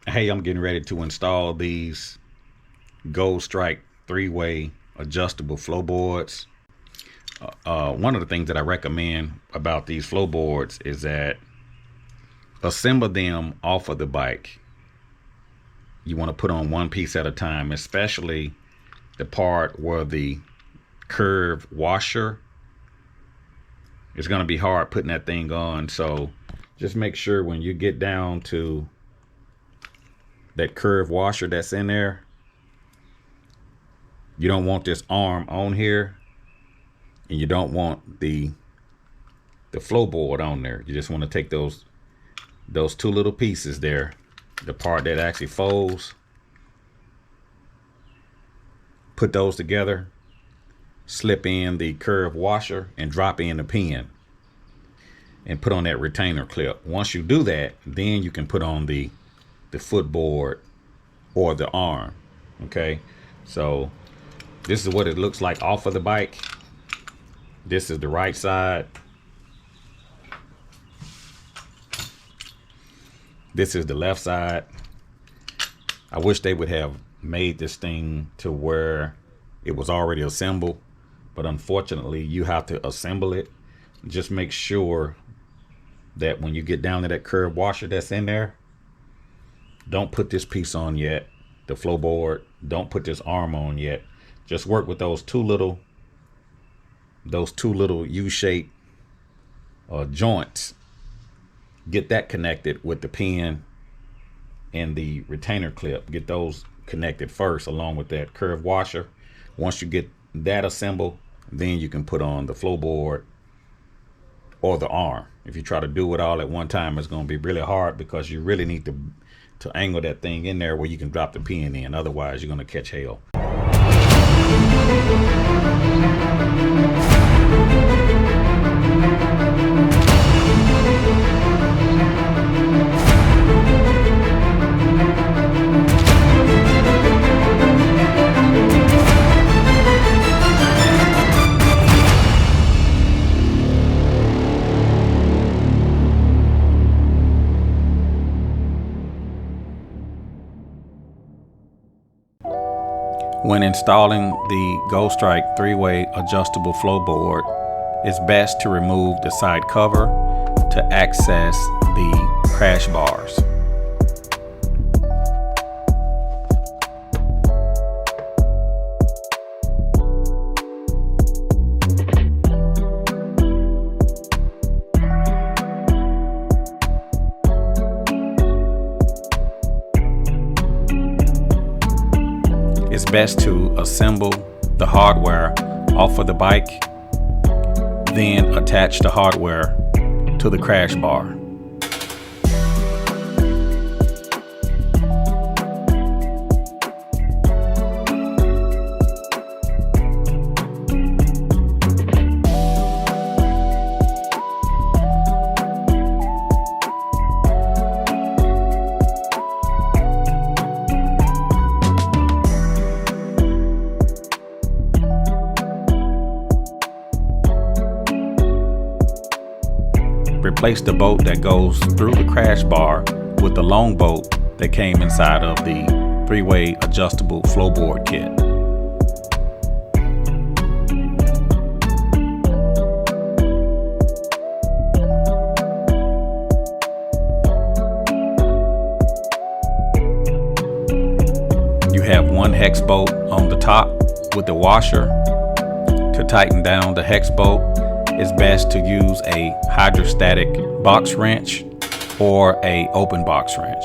Hey, I'm getting ready to install these Goldstrike three-way adjustable floorboards. One of the things that I recommend about these floorboards is that assemble them off of the bike. You want to put on one piece at a time, especially the part where the curved washer is going to be hard putting that thing on. So just make sure when you get down to that curved washer that's in there, you don't want this arm on here, and you don't want the floorboard on there. You just want to take those two little pieces there, the part that actually folds, put those together, slip in the curved washer, and drop in the pin and put on that retainer clip. Once you do that, then you can put on the footboard or the arm. Okay, so this is what it looks like off of the bike. This is the right side. This is the left side. I wish they would have made this thing to where it was already assembled, but unfortunately you have to assemble it. Just make sure that when you get down to that curved washer that's in there, don't put this piece on yet, the floorboard. Don't put this arm on yet. Just work with those two little U-shaped joints. Get that connected with the pin and the retainer clip. Get those connected first, along with that curved washer. Once you get that assembled, then you can put on the floorboard or the arm. If you try to do it all at one time, it's going to be really hard, because you really need to angle that thing in there where you can drop the pin in. Otherwise, you're going to catch hell. When installing the Goldstrike three-way adjustable floorboard, it's best to remove the side cover to access the crash bars. It's best to assemble the hardware off of the bike, then attach the hardware to the crash bar. Replace the bolt that goes through the crash bar with the long bolt that came inside of the three-way adjustable floorboard kit. You have one hex bolt on the top with the washer. To tighten down the hex bolt, it's best to use a hydrostatic box wrench or a open box wrench.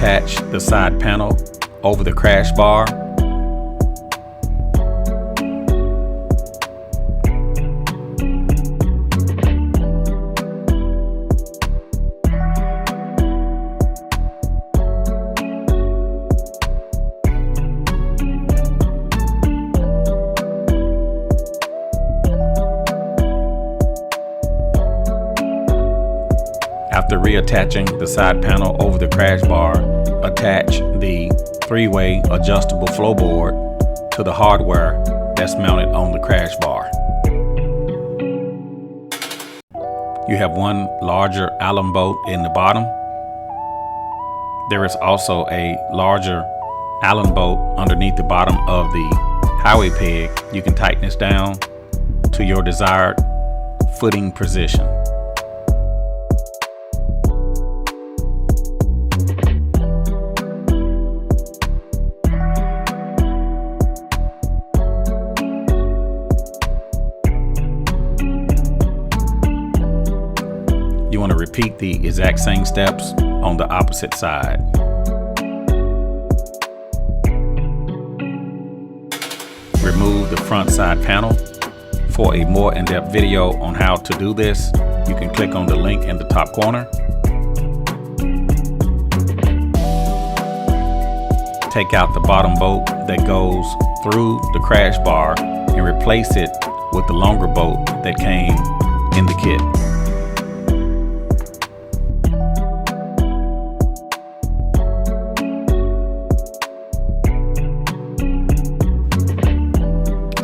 reattach the side panel over the crash bar. After reattaching the side panel over the crash bar, attach the 3-way adjustable floorboard to the hardware that's mounted on the crash bar. You have one larger Allen bolt in the bottom. There is also a larger Allen bolt underneath the bottom of the highway peg. You can tighten this down to your desired footing position. You want to repeat the exact same steps on the opposite side. Remove the front side panel. For a more in-depth video on how to do this, you can click on the link in the top corner. Take out the bottom bolt that goes through the crash bar and replace it with the longer bolt that came in the kit.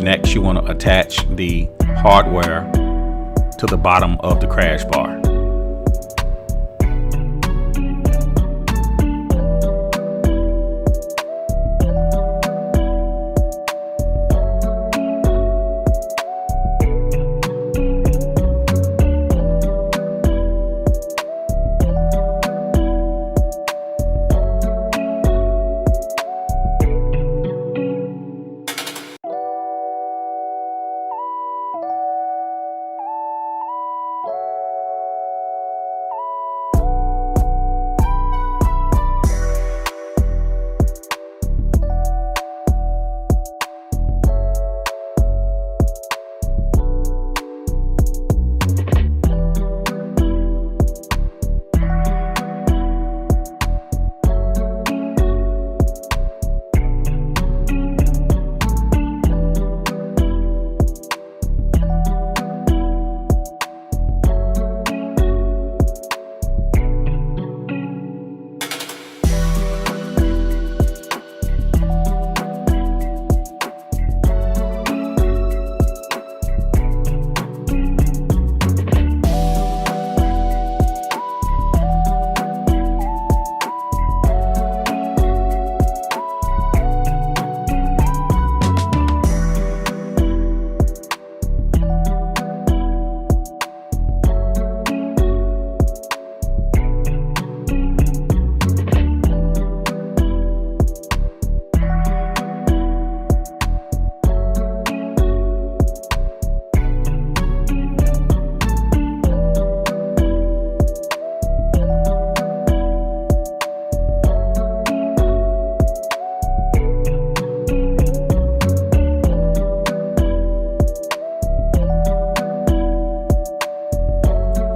Next, you want to attach the hardware to the bottom of the crash bar.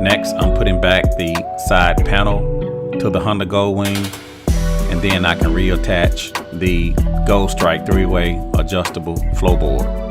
Next, I'm putting back the side panel to the Honda Goldwing, and then I can reattach the Goldstrike 3-way adjustable floorboard.